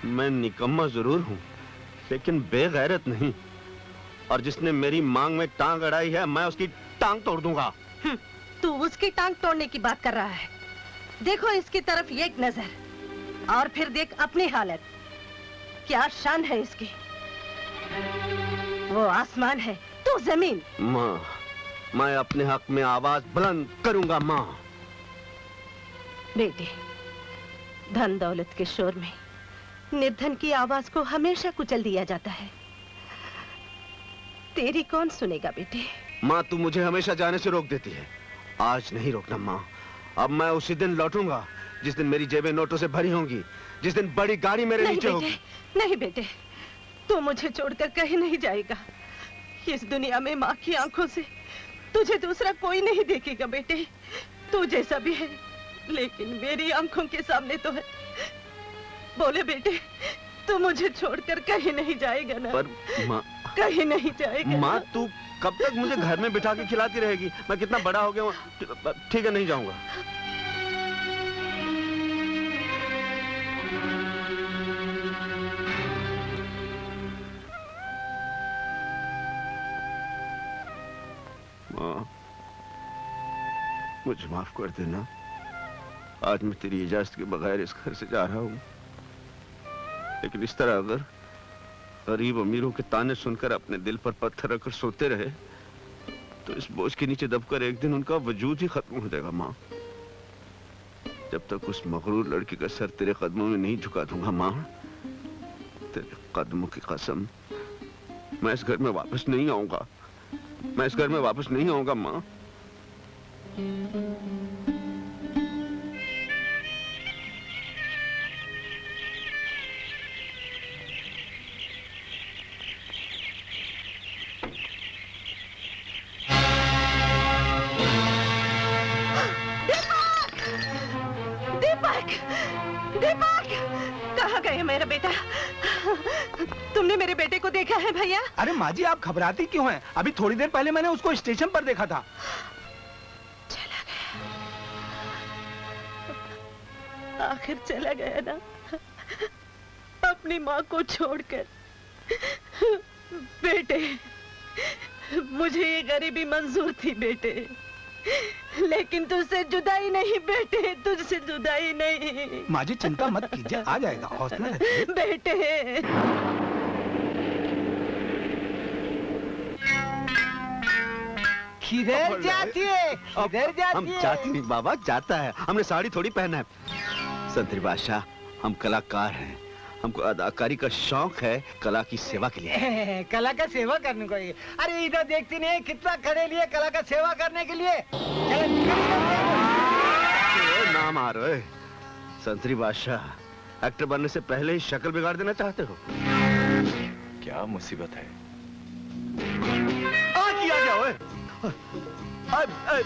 मैं निकम्मा जरूर हूँ, लेकिन बेगैरत नहीं। और जिसने मेरी मांग में टांग अड़ाई है, मैं उसकी टांग तोड़ दूंगा। तू उसकी टांग तोड़ने की बात कर रहा है। देखो इसकी तरफ एक नजर, और फिर देख अपनी हालत। क्या शान है इसकी। वो आसमान है, तू जमीन। माँ, मैं अपने हक में आवाज बुलंद करूंगा माँ। बेटे, धन दौलत के शोर में निर्धन की आवाज को हमेशा कुचल दिया जाता है। तेरी कौन सुनेगा बेटे। माँ, तू मुझे हमेशा जाने से रोक देती है। आज नहीं रोकना माँ। अब मैं उसी दिन लौटूंगा जिस दिन मेरी जेबें नोटों से भरी होंगी, जिस दिन बड़ी गाड़ी मेरे नीचे होगी। नहीं बेटे, तू मुझे छोड़कर कहीं नहीं जाएगा। इस दुनिया में माँ की आंखों से तुझे दूसरा कोई नहीं देखेगा बेटे। तू जैसा भी है, लेकिन मेरी आंखों के सामने तो है। बोले बेटे, तू मुझे छोड़कर कहीं नहीं जाएगा ना? पर माँ, कहीं नहीं जाएगा। माँ, तू कब तक मुझे घर में बिठा के खिलाती रहेगी? मैं कितना बड़ा हो गया हूँ। ठीक है, नहीं जाऊंगा। माँ, मुझे माफ कर देना। आज मैं तेरी इजाजत के बगैर इस घर से जा रहा हूँ, लेकिन इस तरह अगर गरीब अमीरों के ताने सुनकर अपने दिल पर पत्थर रखकर सोते रहे तो इस बोझ के नीचे दबकर एक दिन उनका वजूद ही खत्म हो जाएगा। माँ, जब तक उस मगरूर लड़की का सर तेरे कदमों में नहीं झुका दूंगा माँ, तेरे कदमों की कसम, मैं इस घर में वापस नहीं आऊंगा। मैं इस घर में वापस नहीं आऊंगा माँ। कहाँ गए मेरा बेटा? तुमने मेरे बेटे को देखा है भैया? अरे माँ जी, आप घबराती क्यों हैं? अभी थोड़ी देर पहले मैंने उसको स्टेशन पर देखा था। चला गया। आखिर चला गया ना, अपनी माँ को छोड़कर। बेटे, मुझे ये गरीबी मंजूर थी बेटे, लेकिन तुझसे जुदाई नहीं बेटे, तुझसे जुदाई नहीं। माँ जी चिंता मत कीजिए, आ जाएगा, हौसला रखिए। बेटे, किधर जाती है? किधर जाती हम है? जाती नहीं बाबा, जाता है। हमने साड़ी थोड़ी पहना है। संतरी बादशाह, हम कलाकार हैं, हमको अदाकारी का शौक है, कला की सेवा के लिए। कला का सेवा करने को। अरे इधर देखती नहीं कितना खड़े लिए कला का सेवा करने के लिए। ना मारो संतरी बादशाह, एक्टर बनने से पहले ही शक्ल बिगाड़ देना चाहते हो? क्या मुसीबत है? किया क्या ओए?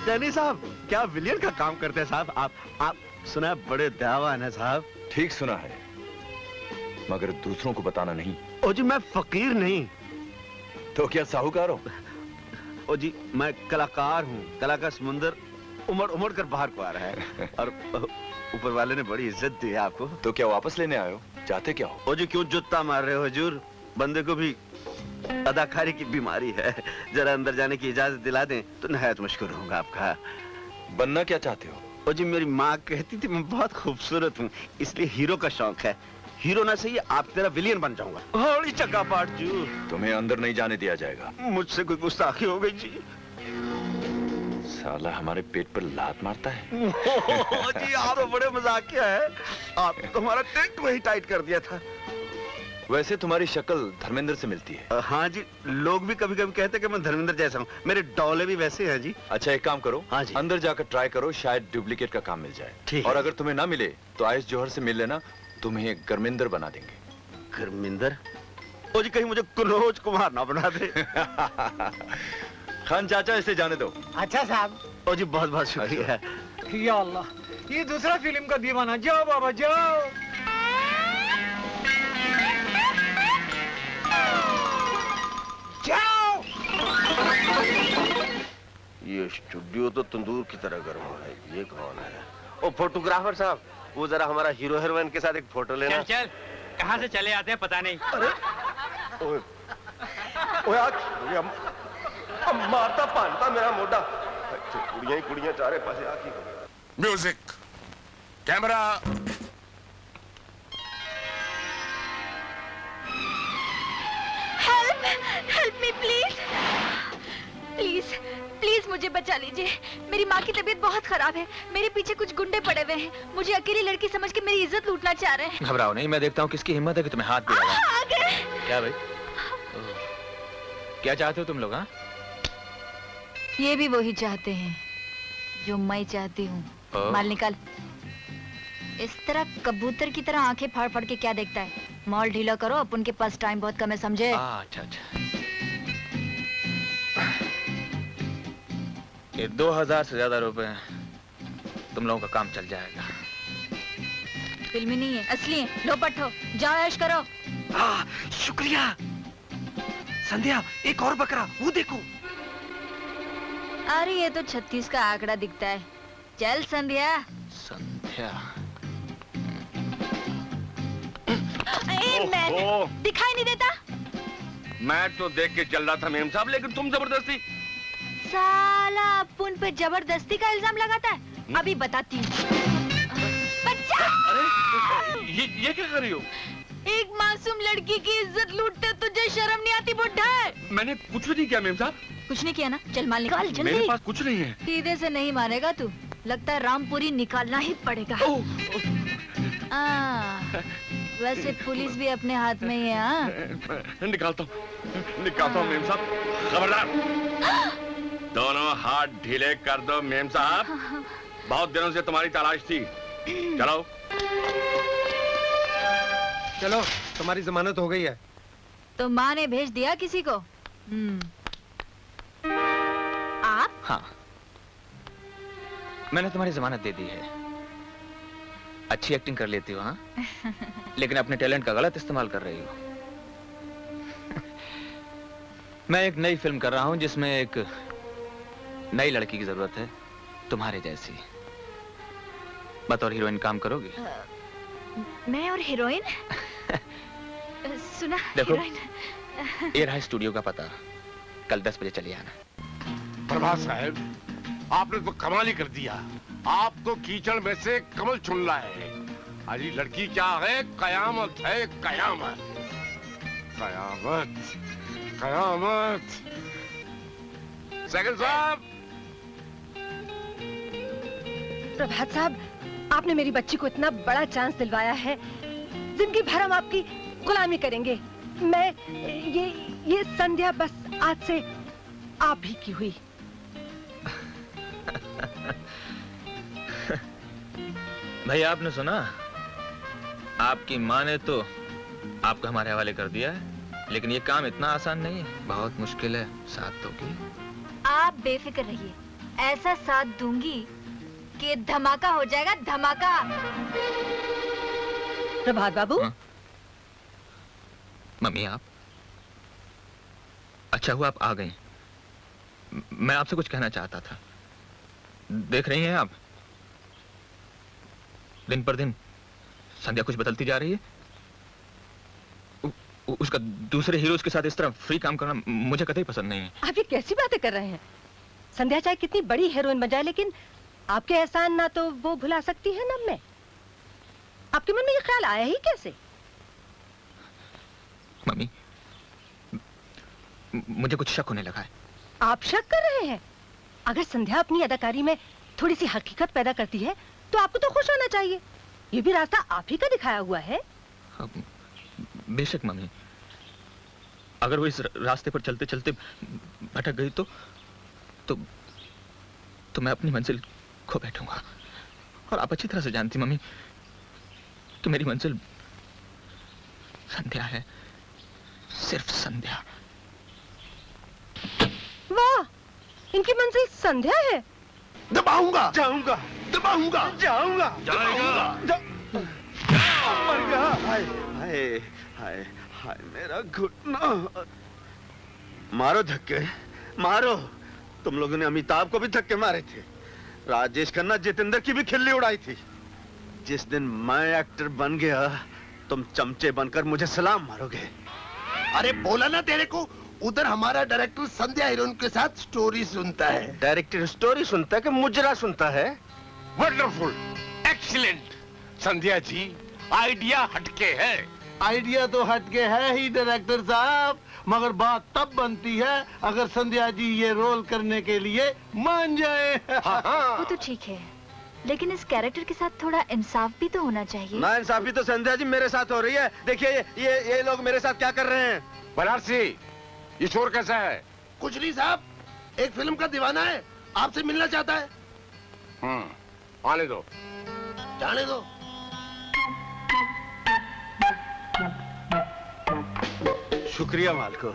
डैनी साहब, क्या विलियन का काम करते हैं साहब? आप सुना है बड़े दयावान है साहब। ठीक सुना है, मगर दूसरों को बताना नहीं। ओ जी, मैं फकीर नहीं। तो क्या साहूकार हो? ओ जी, मैं कलाकार हूँ। कला का समुंदर उमड़ उमड़ कर बाहर को आ रहा है और ऊपर वाले ने बड़ी इज्जत दी है आपको। तो क्या वापस लेने आए हो? चाहते क्या हो? ओ जी, क्यों जुत्ता मार रहे हो हुजूर? बंदे को भी अदाकारी की बीमारी है, जरा अंदर जाने की इजाजत दिला दें तो नहायत मशकूर होगा आपका। बनना क्या चाहते हो? ओ जी, मेरी माँ कहती थी मैं बहुत खूबसूरत हूँ, इसलिए हीरो का शौक है। हीरो ना सही, आप तेरा विलियन बन जाऊंगा। होली चक्का पाट जू। तुम्हें अंदर नहीं जाने दिया जाएगा। मुझसे कोई गुस्ताखी हो गई जी। साला हमारे पेट पर लात मारता है। जी, आप तो बड़े मजाकिया है। आप तो हमारा टेंट वही टाइट कर दिया था। वैसे तुम्हारी शक्ल धर्मेंद्र से मिलती है। हाँ जी, लोग भी कभी कभी कहते हैं कि मैं धर्मेंद्र जैसा हूँ। मेरे डौले भी वैसे हैं जी। अच्छा, एक काम करो। हाँ जी। अंदर जाकर ट्राई करो, शायद डुप्लीकेट का काम मिल जाए। ठीक। और अगर तुम्हें ना मिले तो आयुष जौहर से मिल लेना, तुम्हें गर्मिंदर बना देंगे। गर्मिंदर? ओ जी, कहीं मुझे कुनोज कुमार ना बना दे। खान चाचा, इसे जाने दो। अच्छा साहब। ओ जी, बहुत बहुत शुक्रिया। या अल्लाह, ये दूसरा फिल्म का दीवाना। जाओ बाबा जाओ। जाओ। ये स्टूडियो तो तंदूर की तरह गर्म है। ये कौन है? ओ फोटोग्राफर साहब, वो जरा हमारा हीरो हीरोइन के साथ एक फोटो लेना। चल चल। कहाँ से चले आते हैं पता नहीं। अरे ओए ओए आज मारता पानता मेरा मोटा कुड़ियां ही कुड़ियां चारे पासे आकी। Music camera help me please please please मुझे बचा लीजिए। मेरी माँ की तबीयत बहुत खराब है। मेरे पीछे कुछ गुंडे पड़े हुए हैं। मुझे अकेली लड़की समझ के मेरी इज्जत लूटना चाह रहे हैं। घबराओ नहीं, मैं देखता हूँ किसकी हिम्मत है कि तुम्हें हाथ भी लगाए। आ गए। क्या भाई, क्या चाहते हो तुम लोग? हाँ, ये भी वही चाहते हैं जो मैं चाहती हूँ। माल निकाल। इस तरह कबूतर की तरह आंखें फाड़ फाड़ के क्या देखता है? माल ढीला करो, अपन के पास टाइम बहुत कम है, समझे? अच्छा अच्छा। ये 2000 से ज्यादा रुपए तुम लोगों का काम चल जाएगा। फिल्मी नहीं है, असली है। लो पट्टो, जाओ ऐश करो। शुक्रिया। संध्या, एक और बकरा, वो देखो। अरे ये तो 36 का आंकड़ा दिखता है। चल संध्या। संध्या मैं दिखाई नहीं देता? मैं तो देख के चल रहा था मेम साहब, लेकिन तुम जबरदस्ती। साला अपन पे जबरदस्ती का इल्जाम लगाता है। अभी बताती हूँ। ये क्या कर रही हो? एक मासूम लड़की की इज्जत लूटते तुझे शर्म नहीं आती बुड्ढा? मैंने कुछ भी नहीं किया मेम साहब। कुछ नहीं किया ना? चल माल निकाल जल्दी। मेरे पास कुछ नहीं है। सीधे से नहीं मानेगा तू। लगता है रामपुरी निकालना ही पड़ेगा। वैसे पुलिस भी अपने हाथ में ही है। हाँ? निकालता हूँ मेम साहब। खबरदार, दोनों हाथ ढीले कर दो मेम साहब। बहुत दिनों से तुम्हारी तलाश थी। चलो चलो, तुम्हारी जमानत हो गई है। तो माँ ने भेज दिया किसी को? आप? हाँ, मैंने तुम्हारी जमानत दे दी है। अच्छी एक्टिंग कर लेती हो, हाँ? लेकिन अपने टैलेंट का गलत इस्तेमाल कर रही हो। मैं एक नई फिल्म कर रहा हूं जिसमें एक नई लड़की की जरूरत है, तुम्हारे जैसी। बतौर हीरोइन काम करोगी? मैं और हीरोइन? सुना देखो, हीरोइन। ये रहा स्टूडियो का पता। कल 10 बजे चलिए आना। प्रभात साहब, आपने तो कमाल ही कर दिया। आप तो कीचड़ में से कमल चुन लाए हैं। अजी लड़की क्या है? कयामत है, कयामत कयामत कयामत। सेकंड साहब। प्रभात साहब, आपने मेरी बच्ची को इतना बड़ा चांस दिलवाया है। जिंदगी भर हम आपकी गुलामी करेंगे। मैं ये संध्या बस आज से आप ही की हुई। भाई, आपने सुना? आपकी माँ ने तो आपको हमारे हवाले कर दिया है, लेकिन ये काम इतना आसान नहीं है, बहुत मुश्किल है। साथ दोगी? आप बेफिक्र रहिए, ऐसा साथ दूंगी कि धमाका हो जाएगा, धमाका। प्रभात बाबू। हाँ? मम्मी, आप? अच्छा हुआ आप आ गई। मैं आपसे कुछ कहना चाहता था। देख रही हैं आप, दिन पर दिन संध्या कुछ बदलती जा रही है। उसका दूसरे हीरोज के साथ इस तरह फ्री काम करना मुझे कतई पसंद नहीं है। आप ये कैसी बातें कर रहे हैं? संध्या चाहे कितनी बड़ी हीरोइन बन जाए, लेकिन आपके एहसान ना तो वो भुला सकती है ना मैं। आपके मन में ये ख्याल आया ही कैसे? मम्मी, मुझे कुछ शक होने लगा है। आप शक कर रहे हैं? अगर संध्या अपनी अदाकारी में थोड़ी सी हकीकत पैदा करती है तो आपको तो खुश होना चाहिए। ये भी रास्ता आप ही का दिखाया हुआ है। बेशक मम्मी, अगर वो इस रास्ते पर चलते चलते भटक गई तो मैं अपनी मंजिल खो बैठूंगा। और आप अच्छी तरह से जानती मम्मी कि मेरी मंजिल संध्या है, सिर्फ संध्या। वाह, इनकी मंजिल संध्या है। दबाऊंगा, जाऊंगा, दबाऊंगा, जाऊंगा, जाएगा। मर गया। हाय हाय हाय हाय, मेरा घुटना। मारो धक्के, मारो। तुम लोगों ने अमिताभ को भी धक्के मारे थे। राजेश खन्ना, जितेंद्र की भी खिल्ली उड़ाई थी। जिस दिन मैं एक्टर बन गया, तुम चमचे बनकर मुझे सलाम मारोगे। अरे बोला ना तेरे को, उधर हमारा डायरेक्टर संध्या हीरोइन के साथ स्टोरी सुनता है। डायरेक्टर स्टोरी सुनता है कि मुजरा सुनता है? Wonderful, excellent. Sandhya ji, idea हटके है। आइडिया तो हटके है ही डायरेक्टर साहब, मगर बात तब बनती है अगर संध्या जी ये रोल करने के लिए मान जाए। वो तो ठीक है, लेकिन इस कैरेक्टर के साथ थोड़ा इंसाफ भी तो होना चाहिए। ना इंसाफी तो संध्या जी मेरे साथ हो रही है। देखिए ये लोग मेरे साथ क्या कर रहे हैं। बनारसी, ये शोर कैसा है? कुछ नहीं साहब, एक फिल्म का दीवाना है, आपसे मिलना चाहता है। आने दो। जाने दो। शुक्रिया मालको।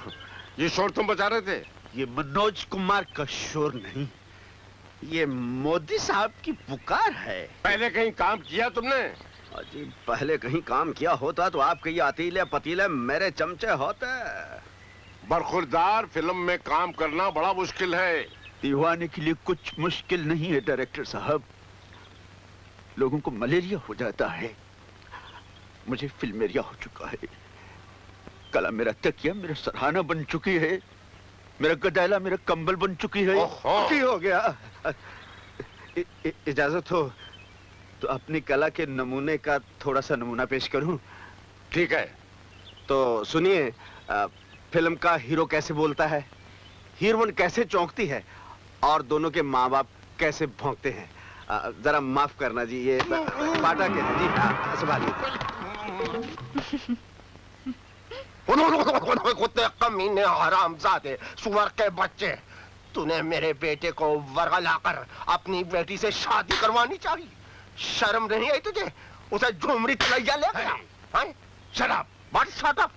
ये शोर तुम बचा रहे थे? ये मनोज कुमार का शोर नहीं, ये मोदी साहब की पुकार है। पहले कहीं काम किया तुमने? अजी पहले कहीं काम किया होता तो आपके ये अतीले पतीले मेरे चमचे होते। बरखुरदार फिल्म में काम करना बड़ा मुश्किल है। दीवाने के लिए कुछ मुश्किल नहीं है डायरेक्टर साहब। लोगों को मलेरिया हो जाता है, मुझे फिल्मेरिया हो चुका है। कला मेरा तकिया मेरा सराहना बन चुकी है, मेरा गदैला मेरा कंबल बन चुकी है। ठीक हो गया। इजाजत हो तो अपनी कला के नमूने का थोड़ा सा नमूना पेश करूं? ठीक है। तो सुनिए, फिल्म का हीरो कैसे बोलता है, हीरोइन कैसे चौंकती है और दोनों के माँ बाप कैसे भौंकते हैं। जरा माफ करना जी, ये बाटा के जी। हाँ, संभालिए। कुत्ते कमीने हरामजादे सुअर के बच्चे, तूने मेरे बेटे को वर्गलाकर अपनी बेटी से शादी करवानी चाहिए। शर्म नहीं आई तुझे? उसे झुमरी तलैया ले गया। शराब, बट शट अप।